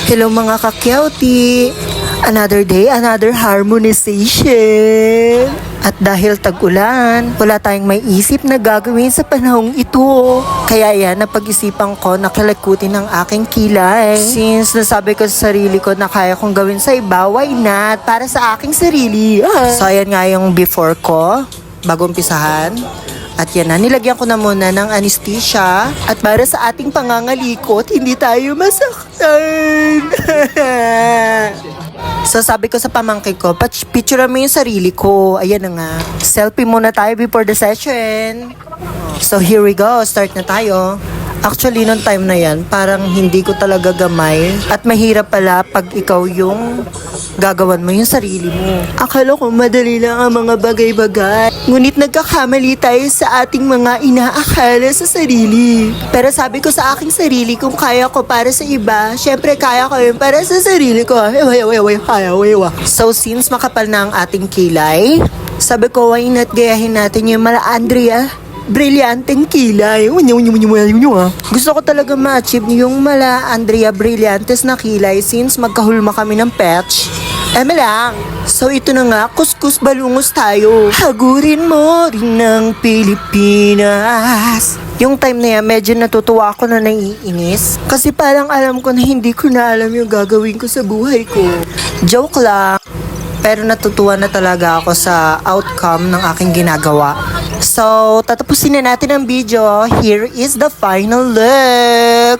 Hello mga kakyauti! Another day, another harmonization! At dahil tag-ulan, wala tayong may isip na gagawin sa panahong ito. Kaya yan, napag-isipan ko na kalikutin ng aking kilay. Since nasabi ko sa sarili ko na kaya kong gawin sa iba, why not? Para sa aking sarili. So ayan nga yung before ko, bago umpisahan. At yan na, nilagyan ko na muna ng anesthesia. At para sa ating pangangalikot, hindi tayo masaktan. So sabi ko sa pamangkin ko, picture mo yung sarili ko. Ayan na nga. Selfie muna tayo before the session. So here we go, start na tayo. Actually, nung time na yan, parang hindi ko talaga gamay. At mahirap pala pag ikaw yung gagawan mo yung sarili mo. Akala ko madali lang ang mga bagay-bagay. Ngunit nagkakamali tayo sa ating mga inaakala sa sarili. Pero sabi ko sa aking sarili, kung kaya ko para sa iba, syempre kaya ko yun para sa sarili ko. So since makapal na ang ating kilay, sabi ko, why not gayahin natin yung mala Andrea? Brilyanteng kilay. Gusto ko talaga ma-achieve yung mala Andrea Brillantes na kilay since magkahulma kami ng patch. Lang. So ito na nga, kuskus balungos tayo. Hagurin mo rin ng Pilipinas. Yung time na yan, medyo natutuwa ako na naiinis. Kasi parang alam ko na hindi ko na alam yung gagawin ko sa buhay ko. Joke lang. Pero natutuwa na talaga ako sa outcome ng aking ginagawa. So, tatapusin na natin ang video. Here is the final look.